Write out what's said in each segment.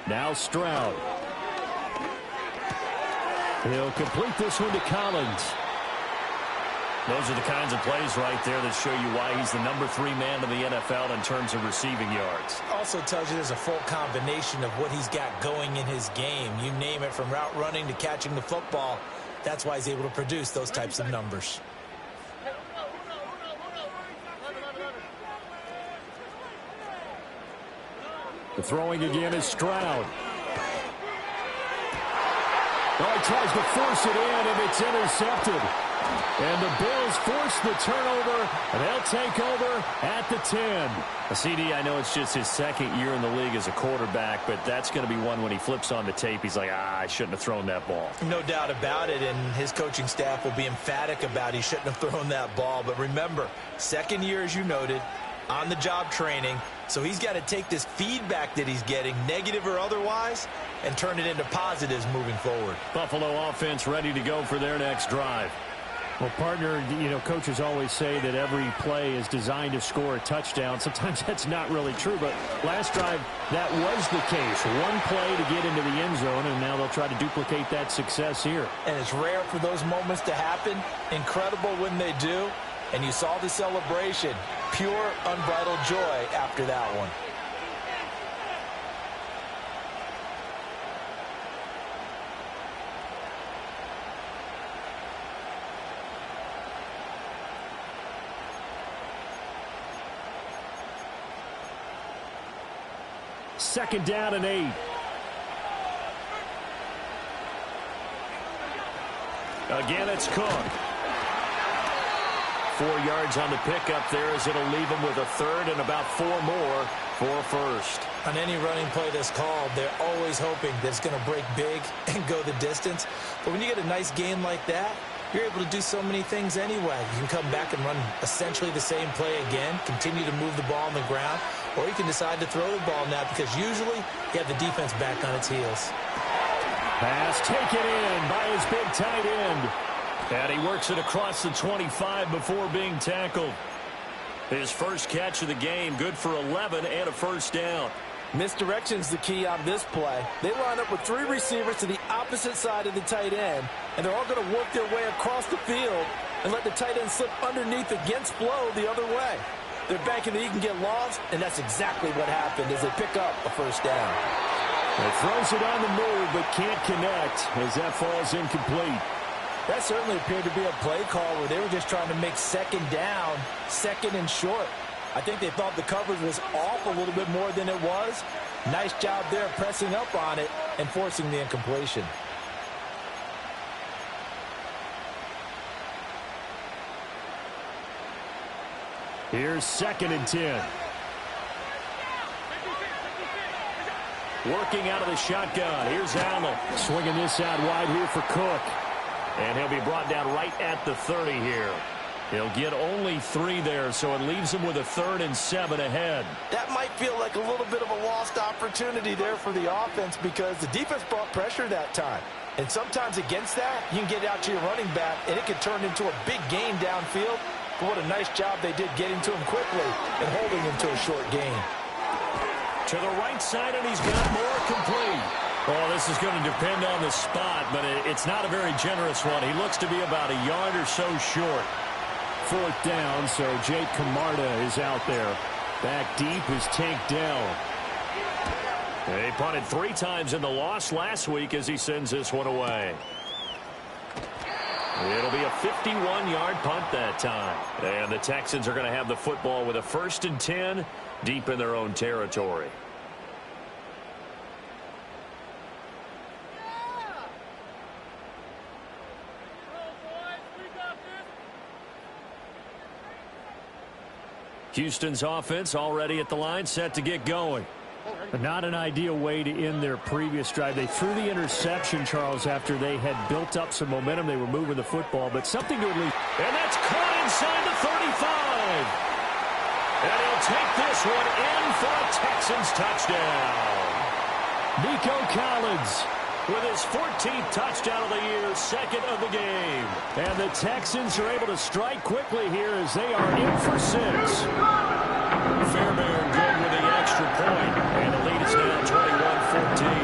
Now Stroud. He'll complete this one to Collins. Those are the kinds of plays right there that show you why he's the #3 man in the NFL in terms of receiving yards. Also tells you there's a full combination of what he's got going in his game. You name it, from route running to catching the football. That's why he's able to produce those types of numbers. The throwing again is Stroud. Oh, he tries to force it in, and it's intercepted. And the Bills force the turnover, and they'll take over at the 10. CD, I know it's just his second year in the league as a quarterback, but that's going to be one when he flips on the tape. He's like, I shouldn't have thrown that ball. No doubt about it, and his coaching staff will be emphatic about he shouldn't have thrown that ball. But remember, second year, as you noted, on-the-job training. So he's got to take this feedback that he's getting, negative or otherwise, and turn it into positives moving forward. Buffalo offense ready to go for their next drive. Well, partner, coaches always say that every play is designed to score a touchdown. Sometimes that's not really true, but last drive, that was the case. One play to get into the end zone, and now they'll try to duplicate that success here. And it's rare for those moments to happen. Incredible when they do. And you saw the celebration. Pure, unbridled joy after that one. Second down and 8. Again, it's Cook. 4 yards on the pickup there, as it'll leave him with a third and about 4 more for first. On any running play that's called, they're always hoping that it's going to break big and go the distance. But when you get a nice gain like that, you're able to do so many things anyway. You can come back and run essentially the same play again, continue to move the ball on the ground, or you can decide to throw the ball now, because usually you have the defense back on its heels. Pass taken in by his big tight end. And he works it across the 25 before being tackled. His first catch of the game, good for 11 and a first down. Misdirection's the key on this play. They line up with 3 receivers to the opposite side of the tight end, and they're all going to work their way across the field and let the tight end slip underneath against flow the other way. They're banking that he can get lost, and that's exactly what happened as they pick up a first down. It throws it on the move, but can't connect as that falls incomplete. That certainly appeared to be a play call where they were just trying to make second down, second and short. I think they thought the coverage was off a little bit more than it was. Nice job there pressing up on it and forcing the incompletion. Here's 2nd and 10. Working out of the shotgun. Here's Allen. Swinging this out wide here for Cook. And he'll be brought down right at the 30 here. He'll get only 3 there, so it leaves him with a 3rd and 7 ahead. That might feel like a little bit of a lost opportunity there for the offense, because the defense brought pressure that time. And sometimes against that, you can get out to your running back, and it can turn into a big gain downfield. But what a nice job they did getting to him quickly and holding him to a short gain. To the right side, and he's got more complete. Oh, this is going to depend on the spot, but it's not a very generous one. He looks to be about a yard or so short. 4th down, so Jake Camarda is out there. Back deep is Tank Dell. They punted 3 times in the loss last week as he sends this one away. It'll be a 51-yard punt that time. And the Texans are going to have the football with a 1st and 10 deep in their own territory. Houston's offense already at the line, set to get going. Not an ideal way to end their previous drive. They threw the interception, Charles, after they had built up some momentum. They were moving the football, but something to at least. And that's caught inside the 35. And he'll take this one in for a Texans touchdown. Nico Collins with his 14th touchdown of the year, 2nd of the game. And the Texans are able to strike quickly here as they are in for 6. Fairbairn good with the extra point, and the lead is now 21-14.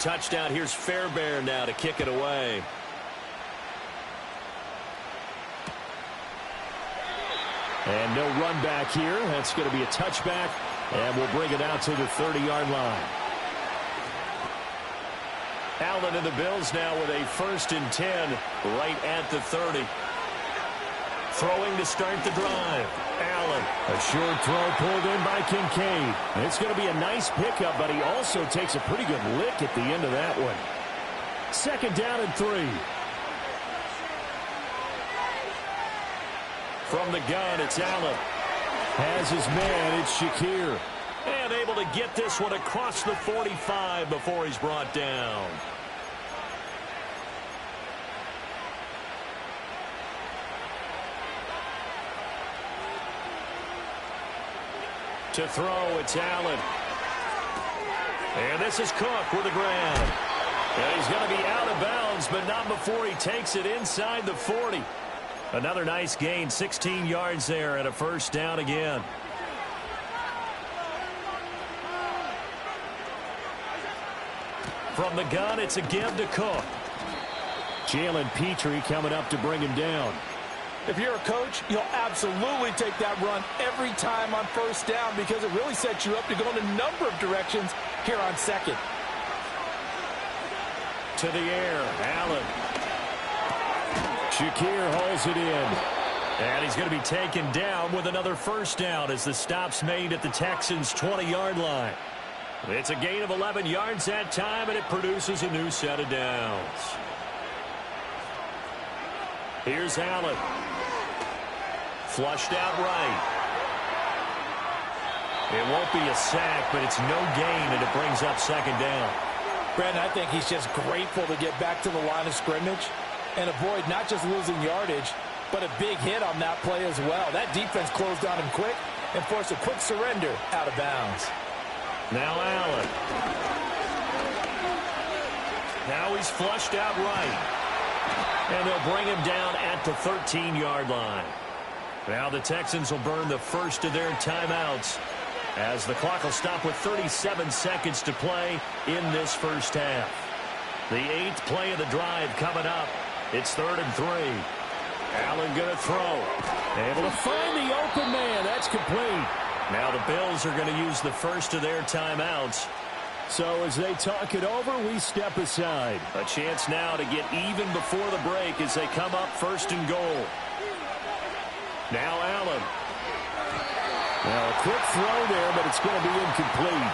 touchdown. Here's Fairbairn now to kick it away. And no run back here. That's going to be a touchback, and we'll bring it out to the 30-yard line. Allen and the Bills now with a 1st and 10 right at the 30. Throwing to start the drive. Allen. A short throw pulled in by Kincaid. It's going to be a nice pickup, but he also takes a pretty good lick at the end of that one. 2nd down and 3. From the gun, it's Allen. Has his man, it's Shakir. And able to get this one across the 45 before he's brought down. To throw, it's Allen. And this is Cook with the grab. And he's going to be out of bounds, but not before he takes it inside the 40. Another nice gain, 16 yards there, and a 1st down again. From the gun, it's a give to Cook. Jalen Petrie coming up to bring him down. If you're a coach, you'll absolutely take that run every time on 1st down because it really sets you up to go in a number of directions here on 2nd. To the air, Allen. Shakir holds it in. And he's going to be taken down with another 1st down as the stop's made at the Texans' 20-yard line. It's a gain of 11 yards that time, and it produces a new set of downs. Here's Allen. Flushed out right. It won't be a sack, but it's no gain, and it brings up 2nd down. Brandon, I think he's just grateful to get back to the line of scrimmage and avoid not just losing yardage, but a big hit on that play as well. That defense closed on him quick and forced a quick surrender out of bounds. Now Allen. Now he's flushed out right. And they'll bring him down at the 13-yard line. Now the Texans will burn the first of their timeouts as the clock will stop with 37 seconds to play in this 1st half. The 8th play of the drive coming up. It's 3rd and 3. Allen going to throw. Able to find the open man. That's complete. Now the Bills are going to use the first of their timeouts. So as they talk it over, we step aside. A chance now to get even before the break as they come up 1st and goal. Now Allen. Now a quick throw there, but it's going to be incomplete.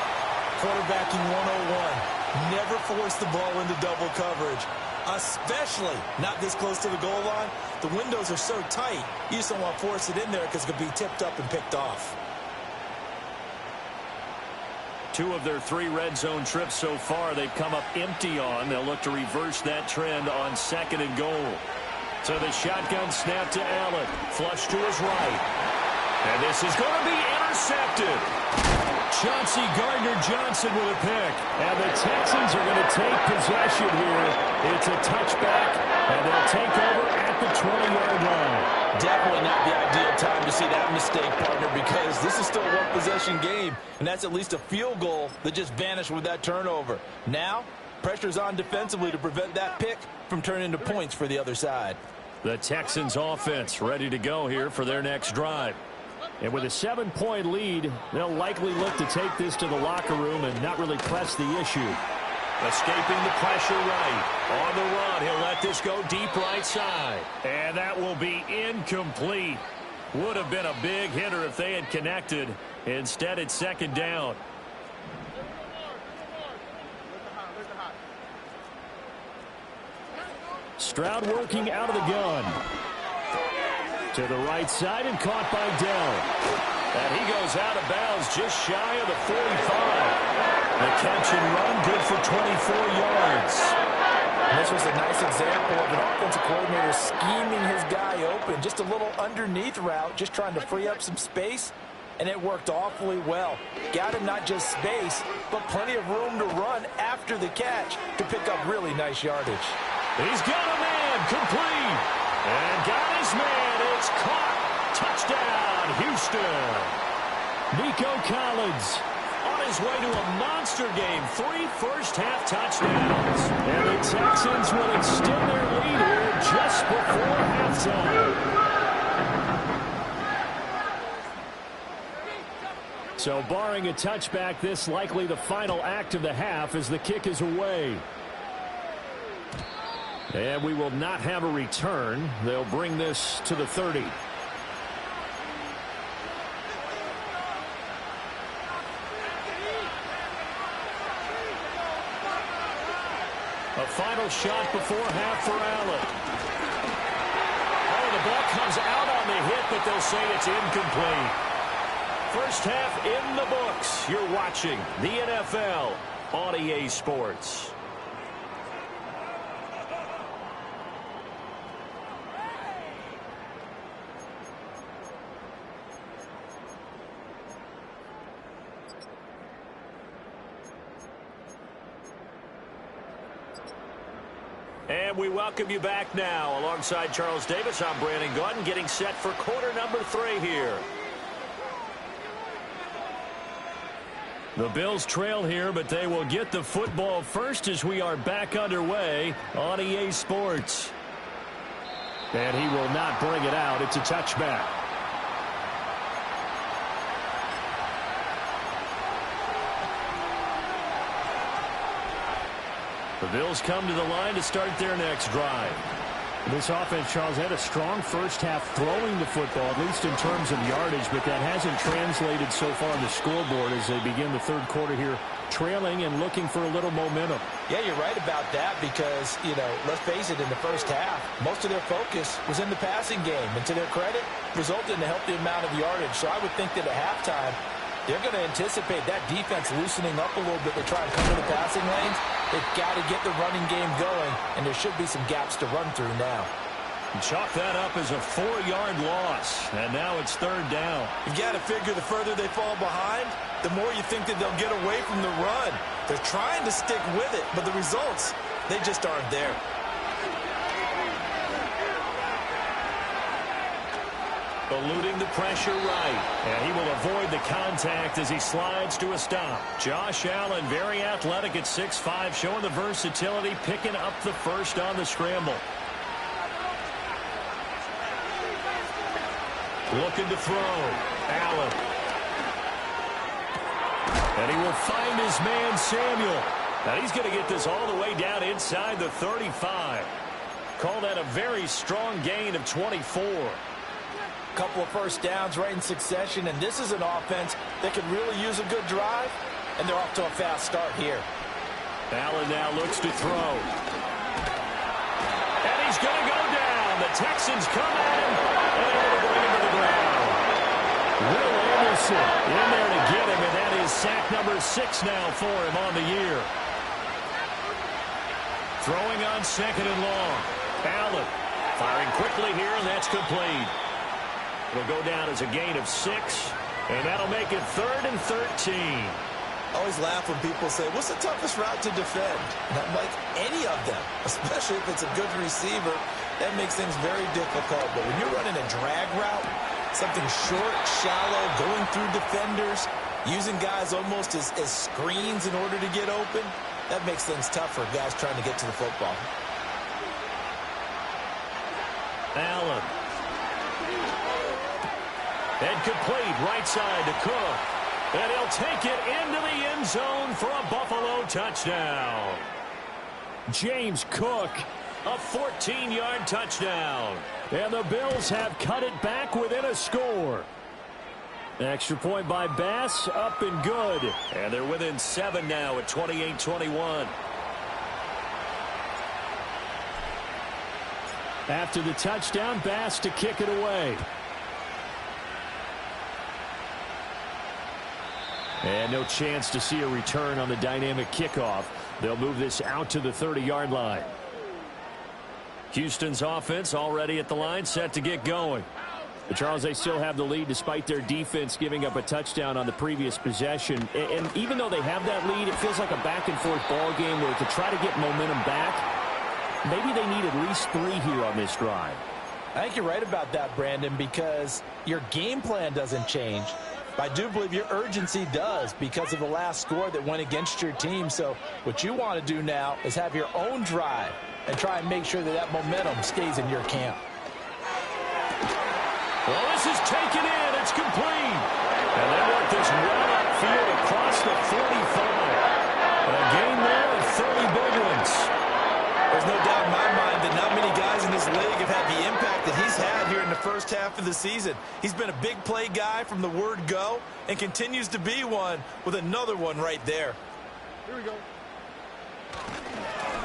Quarterbacking 101. Never force the ball into double coverage, especially not this close to the goal line. The windows are so tight, you just don't want to force it in there because it could be tipped up and picked off. 2 of their 3 red zone trips so far they've come up empty on. They'll look to reverse that trend on 2nd and goal. So the shotgun snap to Allen. Flush to his right. And this is going to be intercepted. Chauncey Gardner-Johnson with a pick. And the Texans are going to take possession here. It's a touchback, and they'll take over at the 20-yard line. Definitely not the ideal time to see that mistake, partner, because this is still a one-possession game, and that's at least a field goal that just vanished with that turnover. Now, pressure's on defensively to prevent that pick from turning into points for the other side. The Texans offense ready to go here for their next drive. And with a 7-point lead, they'll likely look to take this to the locker room and not really press the issue. Escaping the pressure right. On the run, he'll let this go deep right side. And that will be incomplete. Would have been a big hitter if they had connected. Instead, it's 2nd down. Stroud working out of the gun. To the right side and caught by Dell. And he goes out of bounds just shy of the 45. The catch and run good for 24 yards. And this was a nice example of an offensive coordinator scheming his guy open. Just a little underneath route, just trying to free up some space, and it worked awfully well. Got him not just space, but plenty of room to run after the catch to pick up really nice yardage. He's got a man, complete. And got his man, it's caught. Touchdown, Houston. Nico Collins on his way to a monster game. 3 first-half touchdowns. And the Texans will extend their lead here just before halftime. So barring a touchback, this likely the final act of the half as the kick is away. And we will not have a return. They'll bring this to the 30. A final shot before half for Allen. Oh, the ball comes out on the hit, but they'll say it's incomplete. First half in the books. You're watching the NFL on EA Sports. And we welcome you back now. Alongside Charles Davis, I'm Brandon Gaudin, getting set for quarter number 3 here. The Bills trail here, but they will get the football first as we are back underway on EA Sports. And he will not bring it out. It's a touchback. The Bills come to the line to start their next drive. This offense, Charles, had a strong first half throwing the football, at least in terms of yardage, but that hasn't translated so far on the scoreboard as they begin the third quarter here, trailing and looking for a little momentum. Yeah, you're right about that because, let's face it, in the first half, most of their focus was in the passing game. And to their credit, resulted in a healthy amount of yardage. So I would think that at halftime, they're going to anticipate that defense loosening up a little bit to try and cover the passing lanes. They've got to get the running game going, and there should be some gaps to run through now. Chalk that up as a 4-yard loss, and now it's third down. You've got to figure the further they fall behind, the more you think that they'll get away from the run. They're trying to stick with it, but the results, they just aren't there. Eluding the pressure right. And he will avoid the contact as he slides to a stop. Josh Allen, very athletic at 6'5", showing the versatility, picking up the first on the scramble. Looking to throw. Allen. And he will find his man, Samuel. Now he's going to get this all the way down inside the 35. Call that a very strong gain of 24. Couple of first downs right in succession, and this is an offense that could really use a good drive, and they're off to a fast start here. Allen now looks to throw. And he's going to go down. The Texans come at him, and they're going to bring him to the ground. Will Anderson in there to get him, and that is sack number 6 now for him on the year. Throwing on second and long. Allen firing quickly here, and that's complete. It'll go down as a gain of 6, and that'll make it 3rd and 13. I always laugh when people say, what's the toughest route to defend? And I'm like, any of them, especially if it's a good receiver. That makes things very difficult. But when you're running a drag route, something short, shallow, going through defenders, using guys almost as screens in order to get open, that makes things tough for guys trying to get to the football. Allen. And complete right side to Cook. And he'll take it into the end zone for a Buffalo touchdown. James Cook, a 14-yard touchdown. And the Bills have cut it back within a score. Extra point by Bass, up and good. And they're within 7 now at 28-21. After the touchdown, Bass to kick it away. And no chance to see a return on the dynamic kickoff. They'll move this out to the 30-yard line. Houston's offense already at the line, set to get going. But Charles, they still have the lead despite their defense giving up a touchdown on the previous possession. And even though they have that lead, it feels like a back-and-forth ball game where to try to get momentum back, maybe they need at least 3 here on this drive. I think you're right about that, Brandon, because your game plan doesn't change, I do believe your urgency does because of the last score that went against your team. So what you want to do now is have your own drive and try and make sure that that momentum stays in your camp. Well, this is taken in. It's complete. And they work this well upfield across the 45. A gain there of 30 big ones. There's no doubt in my mind that not many guys in this league have had the impact that he's had here in the first half of the season. He's been a big play guy from the word go and continues to be one with another one right there. Here we go.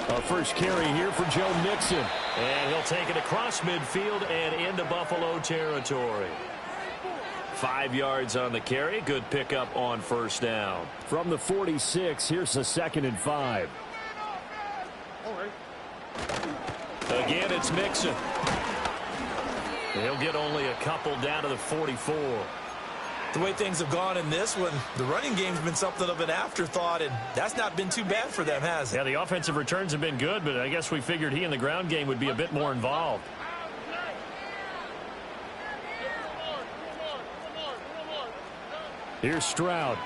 Our first carry here for Joe Mixon. And he'll take it across midfield and into Buffalo territory. 5 yards on the carry. Good pickup on first down. From the 46, here's a 2nd and 5. All right. Again, it's Mixon. He'll get only a couple down to the 44. The way things have gone in this one, the running game's been something of an afterthought, and that's not been too bad for them, has it? Yeah, the offensive returns have been good, but I guess we figured he in the ground game would be a bit more involved. Here's Stroud.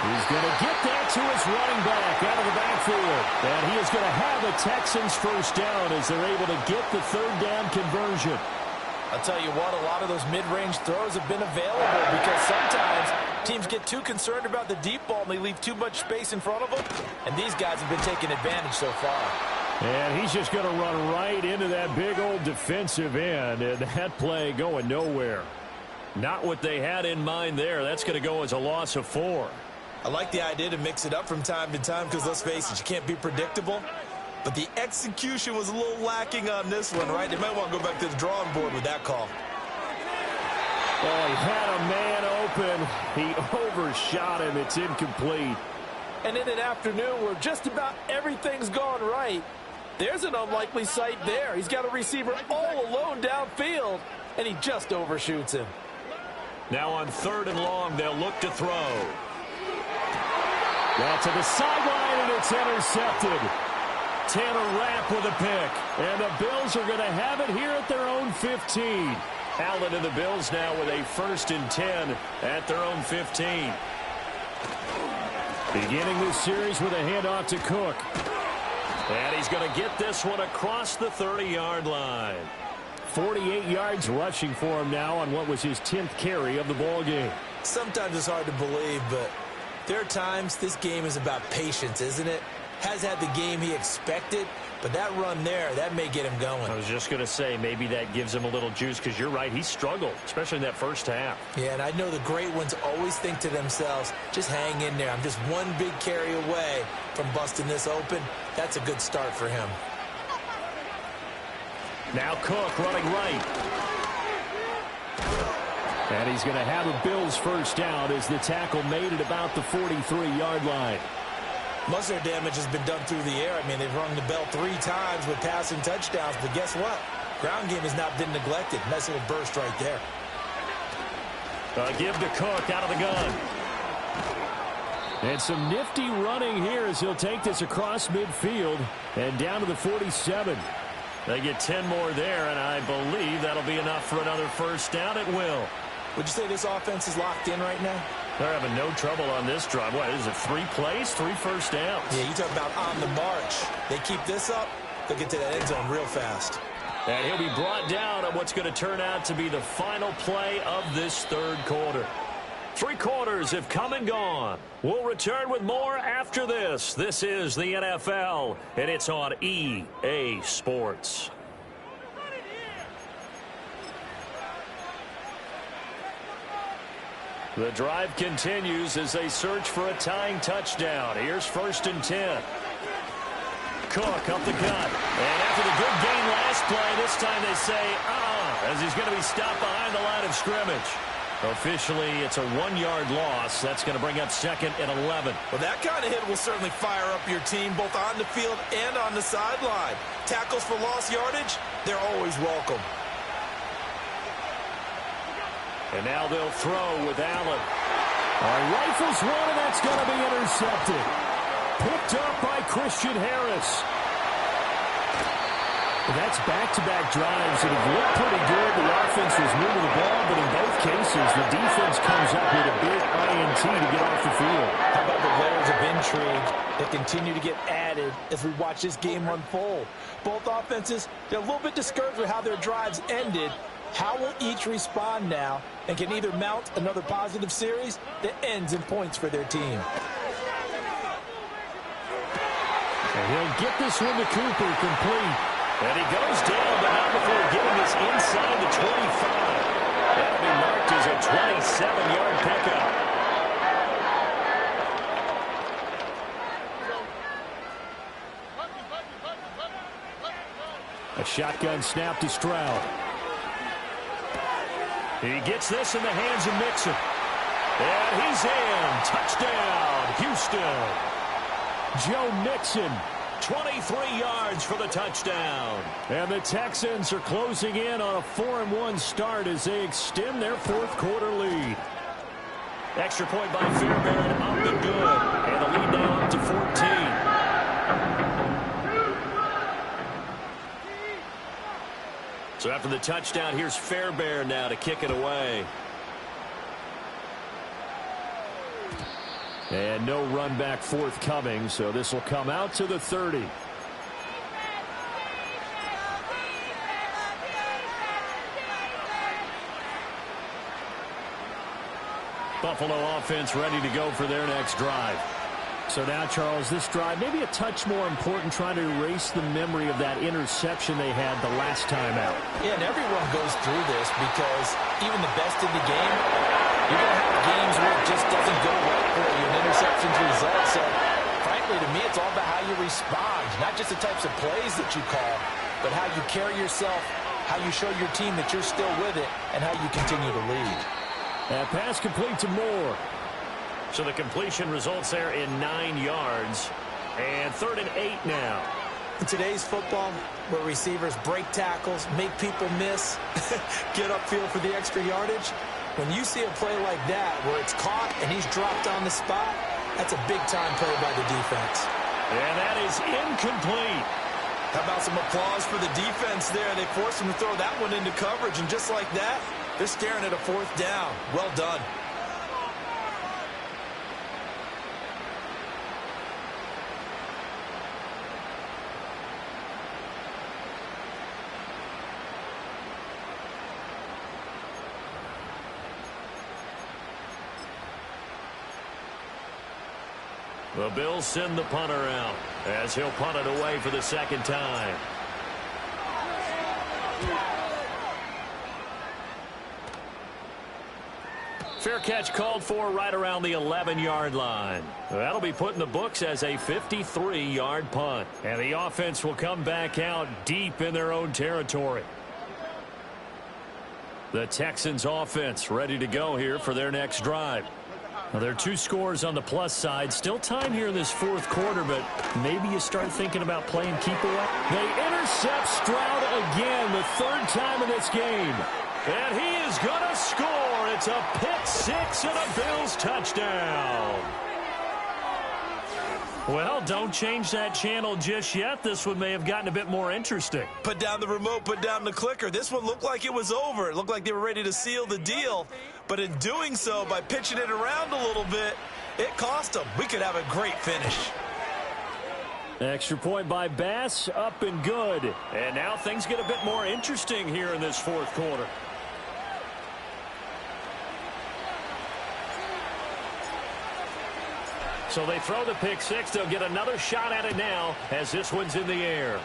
He's going to get that to his running back out of the backfield. And he is going to have a Texans first down as they're able to get the 3rd down conversion. I'll tell you what, a lot of those mid-range throws have been available because sometimes teams get too concerned about the deep ball and they leave too much space in front of them. And these guys have been taking advantage so far. And he's just going to run right into that big old defensive end. And that play going nowhere. Not what they had in mind there. That's going to go as a loss of 4. I like the idea to mix it up from time to time because, let's face it, you can't be predictable. But the execution was a little lacking on this one, right? They might want to go back to the drawing board with that call. Oh, he had a man open. He overshot him. It's incomplete. And in an afternoon where just about everything's gone right, there's an unlikely sight there. He's got a receiver all alone downfield, and he just overshoots him. Now on 3rd and long, they'll look to throw. Well, to the sideline, and it's intercepted. Tanner Rapp with a pick. And the Bills are going to have it here at their own 15. Allen and the Bills now with a 1st and 10 at their own 15. Beginning this series with a handoff to Cook. And he's going to get this one across the 30-yard line. 48 yards rushing for him now on what was his 10th carry of the ball game. Sometimes it's hard to believe, but there are times this game is about patience, isn't it? Has had the game he expected, but that run there, that may get him going. I was just going to say, maybe that gives him a little juice because you're right, he struggled, especially in that first half. Yeah, and I know the great ones always think to themselves, just hang in there. I'm just one big carry away from busting this open. That's a good start for him. Now Cook running right. And he's going to have a Bills first down as the tackle made at about the 43-yard line. Most of their damage has been done through the air. I mean, they've rung the bell 3 times with passing touchdowns, but guess what? Ground game has not been neglected. Nice little burst right there. Give to Cook out of the gun. And some nifty running here as he'll take this across midfield and down to the 47. They get 10 more there, and I believe that'll be enough for another first down. It will. Would you say this offense is locked in right now? They're having no trouble on this drive. What, is it 3 plays, 3 first downs? Yeah, you talk about on the march. They keep this up, they'll get to that end zone real fast. And he'll be brought down on what's going to turn out to be the final play of this 3rd quarter. 3 quarters have come and gone. We'll return with more after this. This is the NFL, and it's on EA Sports. The drive continues as they search for a tying touchdown. Here's 1st and 10. Cook up the gut. And after the good gain last play, this time they say, as he's going to be stopped behind the line of scrimmage. Officially, it's a 1-yard loss. That's going to bring up 2nd and 11. Well, that kind of hit will certainly fire up your team, both on the field and on the sideline. Tackles for lost yardage, they're always welcome. And now they'll throw with Allen. Rifles one, and that's going to be intercepted. Picked up by Christian Harris. That's back-to-back drives that have looked pretty good. The offense was moving the ball, but in both cases, the defense comes up with a big INT to get off the field. How about the layers of intrigue that continue to get added as we watch this game unfold? Both offenses, they're a little bit discouraged with how their drives ended. How will each respond now and can either mount another positive series that ends in points for their team? And he'll get this one to Cooper, complete. And he goes down, but not before getting this inside the 25. That'll be marked as a 27-yard pickup. A shotgun snap to Stroud. He gets this in the hands of Mixon. And he's in. Touchdown, Houston. Joe Mixon. 23 yards for the touchdown. And the Texans are closing in on a 4-1 start as they extend their fourth-quarter lead. Extra point by Fairbairn, up and good. And the lead now up to 14. So after the touchdown, here's Fairbairn now to kick it away. And no run back forthcoming, so this will come out to the 30. Buffalo offense ready to go for their next drive. So now, Charles, this drive maybe a touch more important, trying to erase the memory of that interception they had the last time out. Yeah, and everyone goes through this because even the best in the game, you're going to have games where it just doesn't go right for you, and interceptions result. So, frankly, to me, it's all about how you respond, not just the types of plays that you call, but how you carry yourself, how you show your team that you're still with it, and how you continue to lead. And pass complete to Moore. So the completion results there in 9 yards. And 3rd and 8 now. In today's football, where receivers break tackles, make people miss, get upfield for the extra yardage, when you see a play like that where it's caught and he's dropped on the spot, that's a big-time play by the defense. And that is incomplete. How about some applause for the defense there? They forced him to throw that one into coverage, and just like that, they're staring at a 4th down. Well done. The Bills send the punter out as he'll punt it away for the 2nd time. Fair catch called for right around the 11-yard line. That'll be put in the books as a 53-yard punt. And the offense will come back out deep in their own territory. The Texans offense ready to go here for their next drive. Well, there are 2 scores on the plus side. Still time here in this 4th quarter, but maybe you start thinking about playing keep away. They intercept Stroud again, the 3rd time in this game. And he is going to score. It's a pick 6 and a Bills touchdown. Well, don't change that channel just yet. This one may have gotten a bit more interesting. Put down the remote, put down the clicker. This one looked like it was over. It looked like they were ready to seal the deal. But in doing so, by pitching it around a little bit, it cost them. We could have a great finish. Extra point by Bass, up and good. And now things get a bit more interesting here in this 4th quarter. So they throw the pick 6. They'll get another shot at it now as this one's in the air.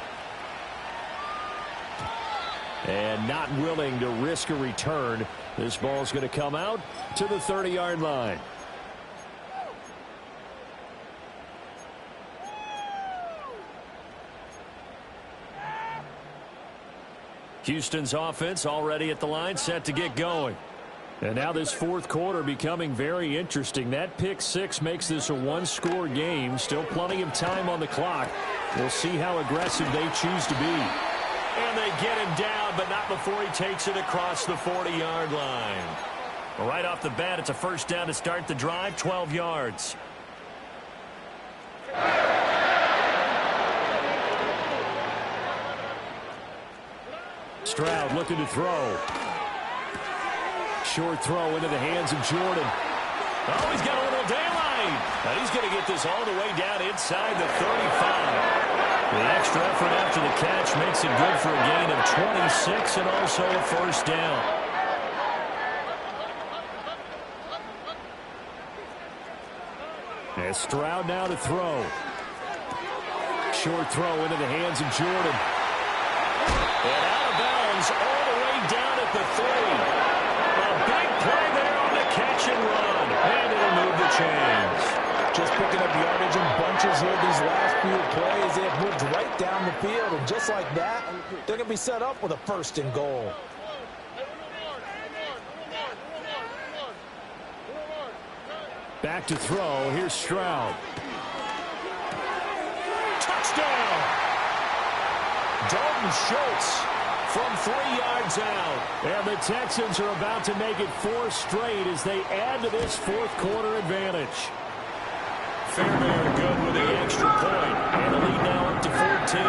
And not willing to risk a return. This ball's going to come out to the 30-yard line. Houston's offense already at the line, set to get going. And now this 4th quarter becoming very interesting. That pick 6 makes this a 1-score game. Still plenty of time on the clock. We'll see how aggressive they choose to be. And they get him down, but not before he takes it across the 40-yard line. Right off the bat, it's a 1st down to start the drive, 12 yards. Stroud looking to throw. Short throw into the hands of Jordan. Oh, he's got a little daylight. Now he's going to get this all the way down inside the 35. The extra effort after the catch makes it good for a gain of 26 and also a first down. And Stroud now to throw. Short throw into the hands of Jordan. And out of bounds all the way down at the 30. A big play there on the catch and run. And it'll move the chains. Just picking up yardage in bunches here these last few plays. They have moved right down the field. And just like that, they're going to be set up with a first and goal. Back to throw. Here's Stroud. Touchdown! Dalton Schultz from 3 yards out. And the Texans are about to make it 4 straight as they add to this fourth quarter advantage. Fairbairn good with the extra point. And the lead now up to 14.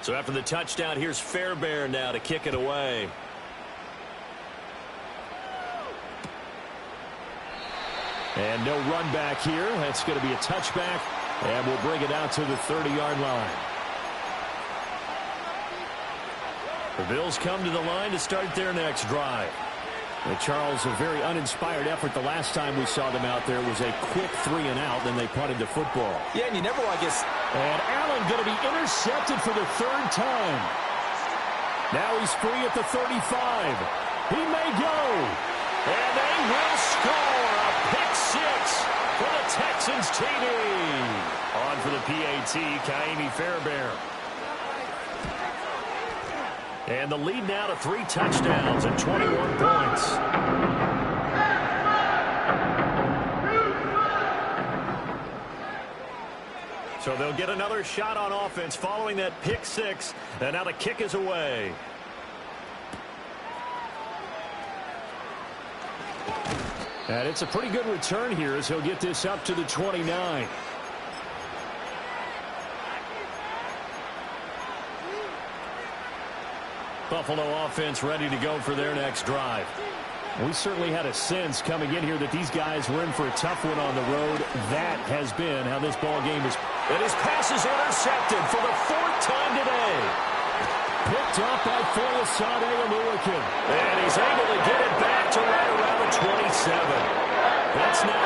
So after the touchdown, here's Fairbairn now to kick it away. And no run back here. That's going to be a touchback. And we'll bring it out to the 30-yard line. The Bills come to the line to start their next drive. And Charles, a very uninspired effort. The last time we saw them out there was a quick 3 and out. Then they punted the football. Yeah, and you never want to get... And Allen going to be intercepted for the 3rd time. Now he's free at the 35. He may go. And they will score a pick 6 for the Texans TD. On for the PAT, Kaimi Fairbairn. And the lead now to 3 touchdowns and 21 points. So they'll get another shot on offense following that pick 6. And now the kick is away. And it's a pretty good return here as he'll get this up to the 29. Buffalo offense ready to go for their next drive. We certainly had a sense coming in here that these guys were in for a tough one on the road. That has been how this ball game is. And his pass is intercepted for the 4th time today. Picked up by Foyesade Oluwakin. And he's able to get it back to right around the 27. That's now